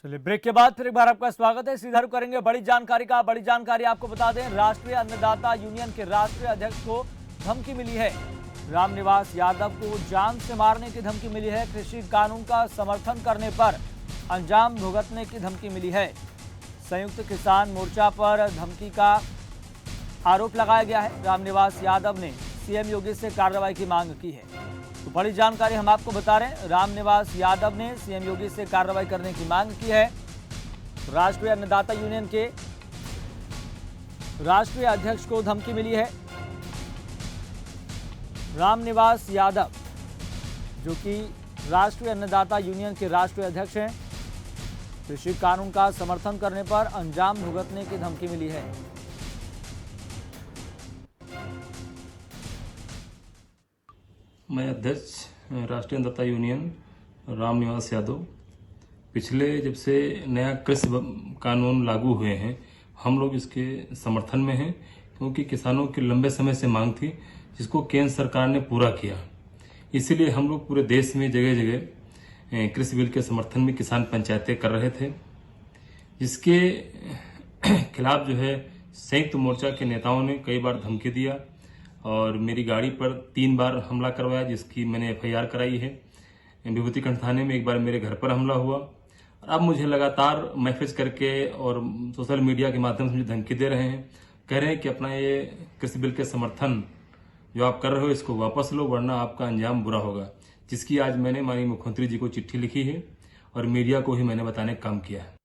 चलिए ब्रेक के बाद फिर एक बार आपका स्वागत है। सीधा रुख करेंगे बड़ी जानकारी आपको बता दें, राष्ट्रीय अन्नदाता यूनियन के राष्ट्रीय अध्यक्ष को धमकी मिली है। रामनिवास यादव को जान से मारने की धमकी मिली है। कृषि कानून का समर्थन करने पर अंजाम भुगतने की धमकी मिली है। संयुक्त किसान मोर्चा पर धमकी का आरोप लगाया गया है। रामनिवास यादव ने सीएम योगी से कार्रवाई की मांग की है। तो बड़ी जानकारी हम आपको बता रहे हैं, रामनिवास यादव ने सीएम योगी से कार्रवाई करने की मांग की है। राष्ट्रीय अन्नदाता यूनियन के राष्ट्रीय अध्यक्ष को धमकी मिली है। रामनिवास यादव जो कि राष्ट्रीय अन्नदाता यूनियन के राष्ट्रीय अध्यक्ष हैं, कृषि कानून का समर्थन करने पर अंजाम भुगतने की धमकी मिली है। मैं अध्यक्ष राष्ट्रीय अन्नदाता यूनियन रामनिवास यादव। पिछले जब से नया कृषि कानून लागू हुए हैं, हम लोग इसके समर्थन में हैं, क्योंकि किसानों की लंबे समय से मांग थी जिसको केंद्र सरकार ने पूरा किया। इसीलिए हम लोग पूरे देश में जगह जगह कृषि बिल के समर्थन में किसान पंचायतें कर रहे थे, जिसके खिलाफ जो है संयुक्त मोर्चा के नेताओं ने कई बार धमकी दिया और मेरी गाड़ी पर 3 बार हमला करवाया, जिसकी मैंने एफआईआर कराई है। विभूतिखंड थाने में एक बार मेरे घर पर हमला हुआ और अब मुझे लगातार मैसेज करके और सोशल मीडिया के माध्यम से मुझे धमकी दे रहे हैं। कह रहे हैं कि अपना ये कृषि बिल के समर्थन जो आप कर रहे हो इसको वापस लो, वरना आपका अंजाम बुरा होगा। जिसकी आज मैंने माननीय मुख्यमंत्री जी को चिट्ठी लिखी है और मीडिया को ही मैंने बताने का काम किया है।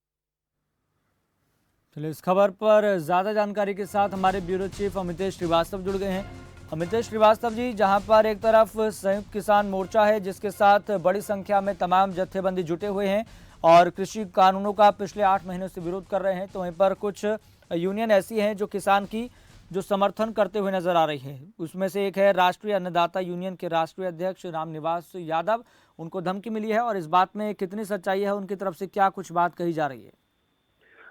चलिए इस खबर पर ज्यादा जानकारी के साथ हमारे ब्यूरो चीफ अमितेश श्रीवास्तव जुड़ गए हैं। अमितेश श्रीवास्तव जी, जहां पर एक तरफ संयुक्त किसान मोर्चा है जिसके साथ बड़ी संख्या में तमाम जत्थेबंदी जुटे हुए हैं और कृषि कानूनों का पिछले 8 महीनों से विरोध कर रहे हैं, तो वहीं पर कुछ यूनियन ऐसी हैं जो किसान की जो समर्थन करते हुए नजर आ रही है। उसमें से एक है राष्ट्रीय अन्नदाता यूनियन के राष्ट्रीय अध्यक्ष रामनिवास यादव। उनको धमकी मिली है और इस बात में कितनी सच्चाई है, उनकी तरफ से क्या कुछ बात कही जा रही है?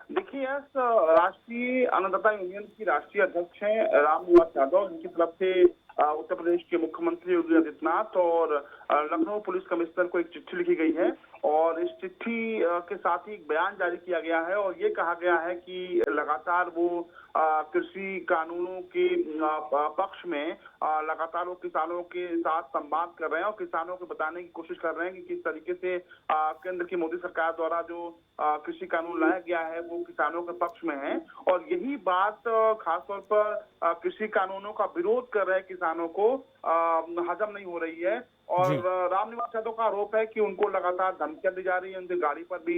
देखिए, राष्ट्रीय अन्नदाता यूनियन की राष्ट्रीय अध्यक्ष हैं रामनिवास यादव, जिनकी तरफ से उत्तर प्रदेश के मुख्यमंत्री योगी आदित्यनाथ और लखनऊ पुलिस कमिश्नर को एक चिट्ठी लिखी गई है और इस चिट्ठी के साथ ही एक बयान जारी किया गया है और ये कहा गया है कि लगातार वो कृषि कानूनों के पक्ष में लगातार वो किसानों के साथ संवाद कर रहे हैं और किसानों को बताने की कोशिश कर रहे हैं कि किस तरीके से केंद्र की मोदी सरकार द्वारा जो कृषि कानून लाया गया है वो किसानों के पक्ष में है। और यही बात खासतौर पर कृषि कानूनों का विरोध कर रहे किसानों को हजम नहीं हो रही है। और रामनिवास यादव का आरोप है कि उनको लगातार धमकियां दी जा रही है। उनकी गाड़ी पर भी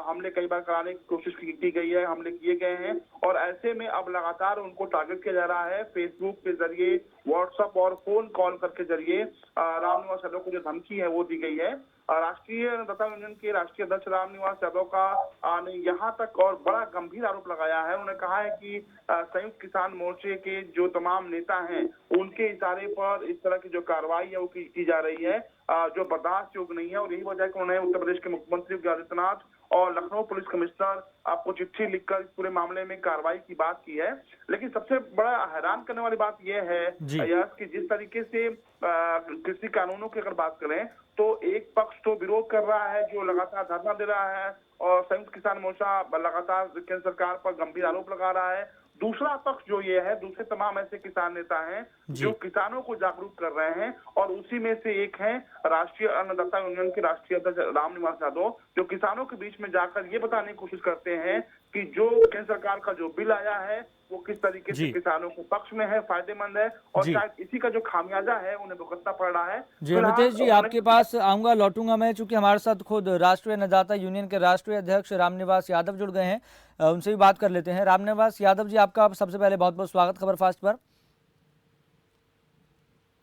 हमले कई बार कराने की कोशिश की गई है, हमले किए गए हैं और ऐसे में अब लगातार उनको टारगेट किया जा रहा है। फेसबुक के जरिए, व्हाट्सएप और फोन कॉल करके जरिए रामनिवास यादव को जो धमकी है वो दी गई है। राष्ट्रीय अन्नदाता यूनियन के राष्ट्रीय अध्यक्ष रामनिवास यादव का ने यहाँ तक और बड़ा गंभीर आरोप लगाया है। उन्होंने कहा है कि संयुक्त किसान मोर्चे के जो तमाम नेता हैं उनके इशारे पर इस तरह की जो कार्रवाई है वो की जा रही है, जो बर्दाश्त योग्य नहीं है। और यही वजह है कि उन्होंने उत्तर प्रदेश के मुख्यमंत्री योगी आदित्यनाथ और लखनऊ पुलिस कमिश्नर आपको चिट्ठी लिखकर इस पूरे मामले में कार्रवाई की बात की है। लेकिन सबसे बड़ा हैरान करने वाली बात यह है कि जिस तरीके से कृषि कानूनों की अगर बात करें तो एक पक्ष तो विरोध कर रहा है, जो लगातार धरना दे रहा है और संयुक्त किसान मोर्चा लगातार केंद्र सरकार पर गंभीर आरोप लगा रहा है। दूसरा पक्ष जो ये है, दूसरे तमाम ऐसे किसान नेता हैं जो किसानों को जागरूक कर रहे हैं और उसी में से एक है राष्ट्रीय अन्नदाता यूनियन के राष्ट्रीय अध्यक्ष रामनिवास यादव, जो किसानों के बीच में जाकर ये बताने की कोशिश करते हैं कि जो केंद्र सरकार का जो बिल आया है वो किस तरीके से किसानों के पक्ष में है, फायदेमंद है और शायद इसी का जो खामियाजा है उन्हें भुगतना पड़ रहा है। जी अमितेश जी, आपके पास आऊंगा, लौटूंगा मैं, चूंकि हमारे साथ खुद राष्ट्रीय अन्नदाता यूनियन के राष्ट्रीय अध्यक्ष रामनिवास यादव जुड़ गए हैं, उनसे भी बात कर लेते हैं। रामनिवास यादव जी, आपका सबसे पहले बहुत बहुत स्वागत खबर फास्ट पर।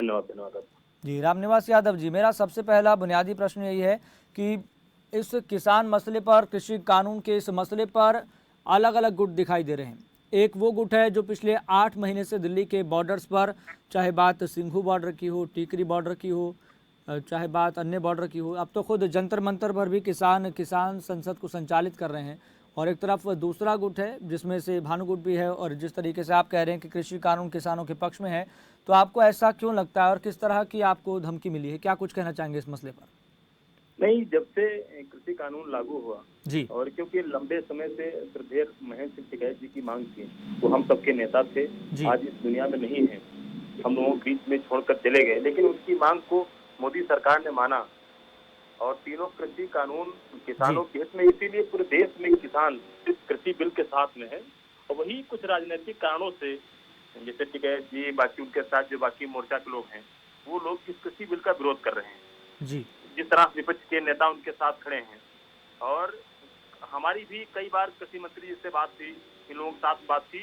धन्यवाद जी रामनिवास यादव जी, मेरा सबसे पहला बुनियादी प्रश्न यही है कि इस किसान मसले पर, कृषि कानून के इस मसले पर अलग अलग गुट दिखाई दे रहे हैं। एक वो गुट है जो पिछले 8 महीने से दिल्ली के बॉर्डर्स पर, चाहे बात सिंघू बॉर्डर की हो, टीकरी बॉर्डर की हो, चाहे बात अन्य बॉर्डर की हो, अब तो खुद जंतर मंतर पर भी किसान संसद को संचालित कर रहे हैं। और एक तरफ दूसरा गुट है जिसमें से भानु गुट भी है और जिस तरीके से आप कह रहे हैं कि कृषि कानून किसानों के पक्ष में है, तो आपको ऐसा क्यों लगता है और किस तरह की आपको धमकी मिली है? क्या कुछ कहना चाहेंगे इस मसले पर? नहीं, जब से कृषि कानून लागू हुआ जी और क्योंकि लंबे समय से श्रद्धेय महेंद्र सिंह टिकैत जी की मांग थी, वो हम सबके नेता थे, जी आज इस दुनिया में नहीं है, हम लोगों के बीच में छोड़कर चले गए, लेकिन उनकी मांग को मोदी सरकार ने माना और तीनों कृषि कानून किसानों के हित में, इसीलिए पूरे देश में किसान इस कृषि बिल के साथ में है। और वही कुछ राजनीतिक कारणों से, जैसे टिकैत जी, बाकी उनके साथ जो बाकी मोर्चा के लोग हैं, वो लोग इस कृषि बिल का विरोध कर रहे हैं। जी जिस तरह विपक्ष के नेता उनके साथ खड़े हैं, और हमारी भी कई बार कृषि मंत्री जी से बात थी, इन लोगों के साथ बात थी,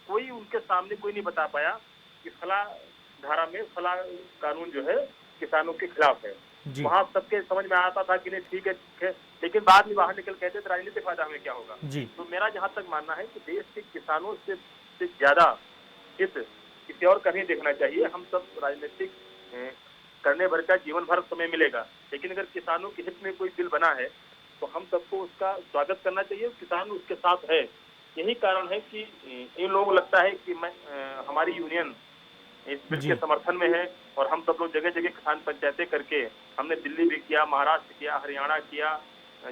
कोई उनके सामने कोई नहीं बता पाया कि फला धारा में फला कानून जो है किसानों के खिलाफ है। जी वहाँ सबके समझ में आता था कि नहीं ठीक है, लेकिन बाद में बाहर निकल कहते थे राजनीतिक फायदा हमें क्या होगा। जी तो मेरा जहाँ तक मानना है कि देश के किसानों से ज्यादा हित किसी और का नहीं देखना चाहिए। हम सब राजनीतिक करने भर का जीवन भर समय मिलेगा, लेकिन अगर किसानों के हित में कोई बिल बना है तो हम सबको उसका स्वागत करना चाहिए, किसान उसके साथ है। यही कारण है कि इन लोगों को लगता है कि हमारी यूनियन इस बिल के समर्थन में है, और हम सब लोग जगह जगह किसान पंचायतें करके, हमने दिल्ली भी किया, महाराष्ट्र किया, हरियाणा किया,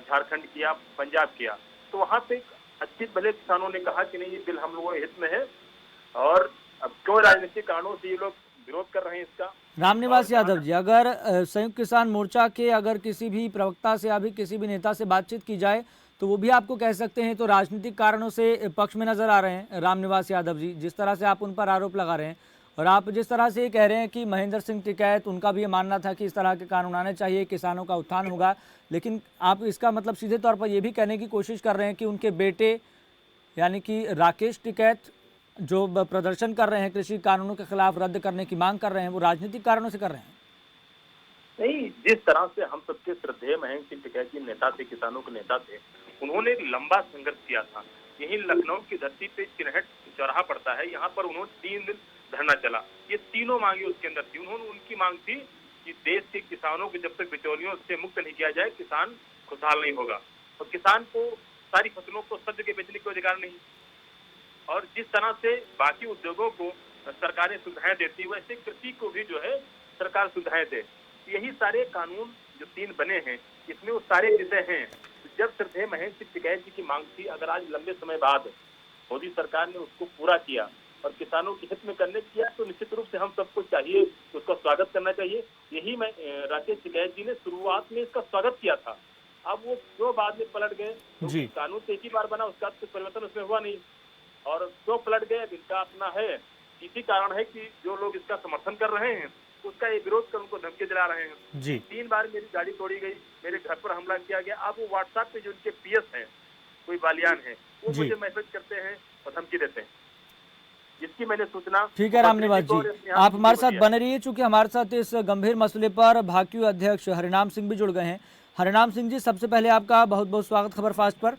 झारखंड किया, पंजाब किया, तो वहाँ पे अच्छे भले किसानों ने कहा कि नहीं ये बिल हम लोगों के हित में है, और अब क्यों राजनीतिक कारणों से ये लोग विरोध कर रहे हैं इसका। रामनिवास यादव जी, अगर संयुक्त किसान मोर्चा के अगर किसी भी प्रवक्ता से या भी किसी भी नेता से बातचीत की जाए तो वो भी आपको कह सकते हैं तो राजनीतिक कारणों से पक्ष में नजर आ रहे हैं रामनिवास यादव जी, जिस तरह से आप उन पर आरोप लगा रहे हैं, और आप जिस तरह से ये कह रहे हैं कि महेंद्र सिंह टिकैत उनका भी ये मानना था कि इस तरह के कानून आने चाहिए, किसानों का उत्थान होगा, लेकिन आप इसका मतलब सीधे तौर पर यह भी कहने की कोशिश कर रहे हैं कि उनके बेटे यानी कि राकेश टिकैत जो प्रदर्शन कर रहे हैं कृषि कानूनों के खिलाफ रद्द करने की मांग कर रहे हैं, वो राजनीतिक कारणों से कर रहे हैं। नहीं, जिस तरह से हम सबके श्रद्धेय महेंद्र सिंह टिकैत जी नेता थे, किसानों के नेता थे, उन्होंने एक लंबा संघर्ष किया था। यही लखनऊ की धरती पे चिन्हट चौराहा पड़ता है, यहाँ पर उन्होंने 3 दिन धरना चला। ये तीनों मांगे उसके अंदर थी। उनकी मांग थी कि देश के किसानों को जब तक बिचौलियों से मुक्त नहीं किया जाए, किसान खुशहाल नहीं होगा, और किसान को सारी फसलों को सब जगह बेचने का अधिकार नहीं। और जिस तरह से बाकी उद्योगों को सरकारें सुविधाएं देती, वैसे कृषि को भी जो है सरकार सुविधाएं दे। यही सारे कानून जो 3 बने हैं, इसमें वो सारे विषय हैं। जब श्रद्धेय महेंद्र सिंह टिकैत जी की मांग थी, अगर आज लंबे समय बाद मोदी सरकार ने उसको पूरा किया और किसानों के हित में करने किया, तो निश्चित रूप से हम सबको चाहिए उसका स्वागत करना चाहिए। यही मैं राकेश टिकैत जी ने शुरुआत में इसका स्वागत किया था। अब वो क्यों बाद में पलट गए, तो कानून तो एक ही बार बना, उसका तो परिवर्तन उसमें हुआ नहीं, और क्यों पलट गए इनका अपना है। इसी कारण है कि जो लोग इसका समर्थन कर रहे हैं उसका ये विरोध कर उनको धमकी दिला रहे हैं जी। 3 बार मेरी गाड़ी तोड़ी गई, मेरे घर पर हमला किया गया। अब वो व्हाट्सएप पे जो उनके पीएस हैं, कोई बालियान है, वो मुझे मैसेज करते हैं और धमकी देते हैं, जिसकी मैंने सूचना। ठीक है रामनिवास जी, आप हमारे साथ बने रहिए, चूंकि हमारे साथ इस गंभीर मसले पर भाकियू अध्यक्ष हरिनाम सिंह भी जुड़ गए हैं। हरिनाम सिंह जी, सबसे पहले आपका बहुत बहुत स्वागत खबर फास्ट पर।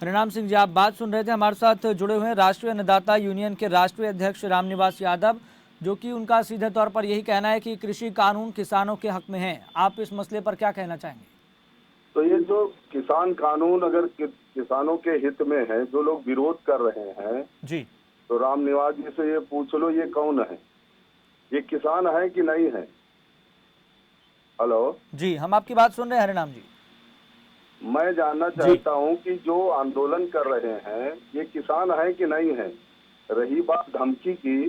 हरिनाम सिंह जी, आप बात सुन रहे थे, हमारे साथ जुड़े हुए हैं राष्ट्रीय अन्नदाता यूनियन के राष्ट्रीय अध्यक्ष रामनिवास यादव, जो कि उनका सीधे तौर पर यही कहना है कि कृषि कानून किसानों के हक में है। आप इस मसले पर क्या कहना चाहेंगे? तो ये जो किसान कानून अगर किसानों के हित में है, जो लोग विरोध कर रहे हैं जी, तो रामनिवास जी से ये पूछ लो, ये कौन है, ये किसान है कि नहीं है? हेलो जी, हम आपकी बात सुन रहे हैं हरिनाम जी। मैं जानना चाहता हूं कि जो आंदोलन कर रहे हैं ये किसान है कि नहीं है। रही बात धमकी की,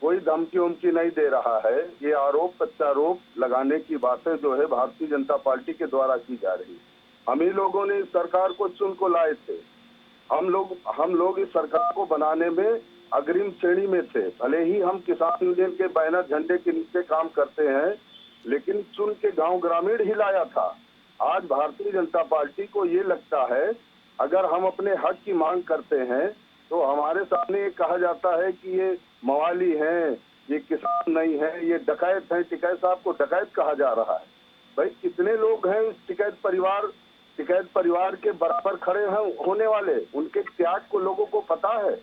कोई धमकी उमकी नहीं दे रहा है। ये आरोप प्रत्यारोप लगाने की बातें जो है भारतीय जनता पार्टी के द्वारा की जा रही। हम ही लोगों ने इस सरकार को चुन को लाए थे। हम लोग इस सरकार को बनाने में अग्रिम श्रेणी में थे। भले ही हम किसान यूनियन के बैनर झंडे के नीचे काम करते हैं, लेकिन चुन के गांव ग्रामीण ही लाया था। आज भारतीय जनता पार्टी को ये लगता है अगर हम अपने हक की मांग करते हैं तो हमारे सामने ये कहा जाता है कि ये मवाली हैं, ये किसान नहीं है, ये डकैत हैं। टिकैत साहब को डकैत कहा जा रहा है। भाई कितने लोग हैं इस टिकैत परिवार के बराबर खड़े हैं होने वाले? उनके त्याग को लोगों को पता है।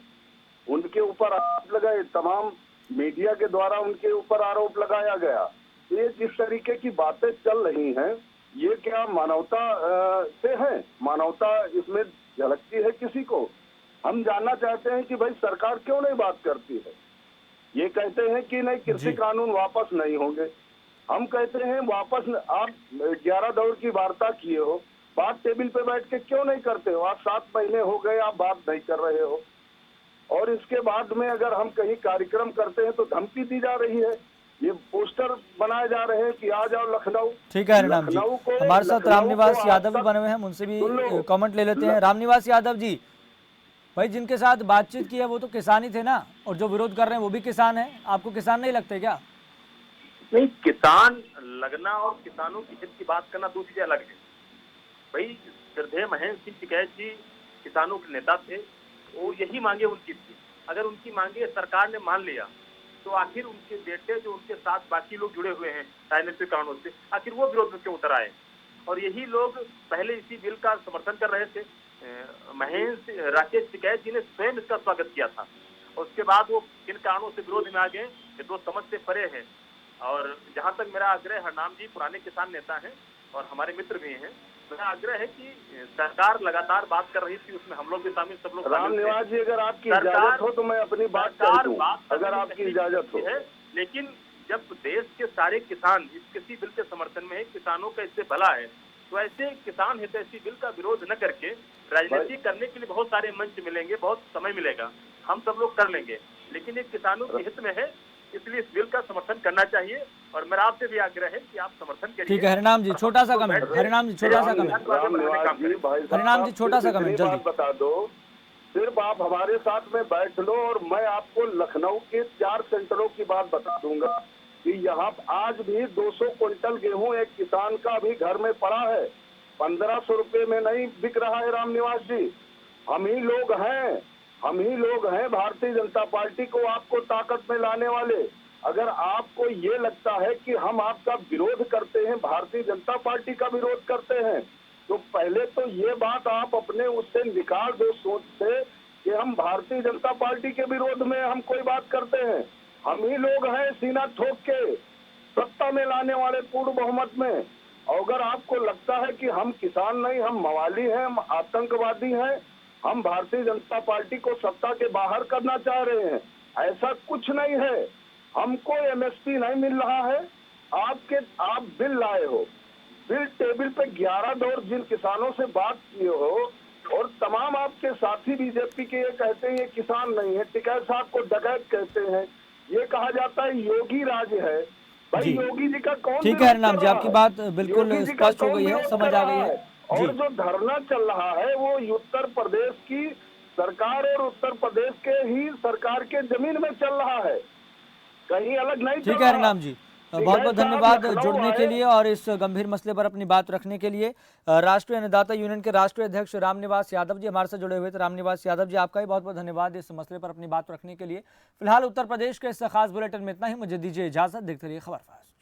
उनके ऊपर आरोप लगाए, तमाम मीडिया के द्वारा उनके ऊपर आरोप लगाया गया। ये जिस तरीके की बातें चल रही हैं, ये क्या मानवता से है? मानवता इसमें झलकती है किसी को? हम जानना चाहते हैं कि भाई सरकार क्यों नहीं बात करती है। ये कहते हैं कि नहीं कृषि कानून वापस नहीं होंगे, हम कहते हैं वापस आप 11 दौर की वार्ता किए हो, बात टेबल पे बैठ के क्यों नहीं करते हो? आज 7 महीने हो गए आप बात नहीं कर रहे हो, और इसके बाद में अगर हम कहीं कार्यक्रम करते हैं तो धमकी दी जा रही है, ये पोस्टर बनाए जा रहे हैं कि आ जाओ लखनऊ। ठीक है हरिनाम जी, हमारे साथ रामनिवास यादव भी बने हुए हैं, उनसे भी कमेंट ले लेते हैं। रामनिवास यादव जी, भाई जिनके साथ बातचीत की है वो तो किसान ही थे ना, और जो विरोध कर रहे हैं वो भी किसान है, आपको किसान नहीं लगते क्या? नहीं, किसान लगना और किसानों की हित की बात करना दो चीजें अलग है। भाई श्रद्धेय महेंद्र सिंह टिकैत जी किसानों के नेता थे, वो यही मांगे उनकी थी। अगर उनकी मांगे सरकार ने मान लिया तो आखिर उनके बेटे जो उनके साथ बाकी लोग जुड़े हुए हैं राजनीतिक कारणों से, आखिर वो विरोध में क्यों उतर आए? और यही लोग पहले इसी बिल का समर्थन कर रहे थे। महेंद्र राकेश टिकैत जी ने स्वयं इसका स्वागत किया था, और उसके बाद वो किन कारणों से विरोध में आ गए ये तो समझ से परे है। और जहां तक मेरा आग्रह, हरनाम जी पुराने किसान नेता हैं और हमारे मित्र भी हैं, मेरा आग्रह है कि सरकार लगातार बात कर रही थी, उसमें हम लोग भी शामिल, सब लोग रामनिवास जी, अगर आपकी इजाजत हो तो मैं अपनी बात कर दूं, अगर आपकी इजाजत हो। लेकिन जब देश के सारे किसान इस किसी बिल के समर्थन में है, किसानों का इससे भला है, तो ऐसे किसान हितैषी बिल का विरोध न करके राजनीति करने के लिए बहुत सारे मंच मिलेंगे, बहुत समय मिलेगा, हम सब लोग कर लेंगे। लेकिन ये किसानों के हित में है, इसलिए इस बिल का समर्थन करना चाहिए, और मेरा आपसे भी आग्रह है कि आप समर्थन करिए। ठीक है हरिनाम जी, छोटा सा कमेंट, हरिनाम जी छोटा सा कमेंट, हरिनाम जी छोटा सा कमेंट जल्दी बता दो। सिर्फ आप हमारे साथ में बैठ लो और मैं आपको लखनऊ के 4 सेंटरों की बात बता दूंगा कि यहाँ आज भी 200 क्विंटल गेहूं एक किसान का भी घर में पड़ा है, 1500 रुपए में नहीं बिक रहा है। रामनिवास जी, हम ही लोग हैं भारतीय जनता पार्टी को आपको ताकत में लाने वाले। अगर आपको ये लगता है कि हम आपका विरोध करते हैं, भारतीय जनता पार्टी का विरोध करते हैं, तो पहले तो ये बात आप अपने उससे निकाल दो सोच से कि हम भारतीय जनता पार्टी के विरोध में हम कोई बात करते हैं। हम ही लोग हैं सीना ठोक के सत्ता में लाने वाले पूर्ण बहुमत में। और अगर आपको लगता है कि हम किसान नहीं, हम मवाली हैं, हम आतंकवादी हैं, हम भारतीय जनता पार्टी को सत्ता के बाहर करना चाह रहे हैं, ऐसा कुछ नहीं है। हमको एमएसपी नहीं मिल रहा है, आप बिल लाए हो, बिल टेबल पे 11 दौर जिन किसानों से बात किए हो, और तमाम आपके साथी बीजेपी के ये कहते हैं ये किसान नहीं है, टिकैत साहब को डकैत कहते हैं, ये कहा जाता है योगी राज है। भाई योगी जी का कौन? ठीक है हरिनाम जी, आपकी बात बिल्कुल स्पष्ट हो गई है, समझ आ गई है। और जो धरना चल रहा है वो उत्तर प्रदेश की सरकार और उत्तर प्रदेश के ही सरकार के जमीन में चल रहा है, कहीं अलग नहीं। ठीक है हरिनाम जी, बहुत बहुत धन्यवाद जुड़ने के लिए और इस गंभीर मसले पर अपनी बात रखने के लिए। राष्ट्रीय अन्नदाता यूनियन के राष्ट्रीय अध्यक्ष रामनिवास यादव जी हमारे साथ जुड़े हुए थे। रामनिवास यादव जी, आपका भी बहुत बहुत धन्यवाद इस मसले पर अपनी बात रखने के लिए। फिलहाल उत्तर प्रदेश के इस खास बुलेटिन में इतना ही, मुझे दीजिए इजाजत, देखते रहिए खबर फास्ट।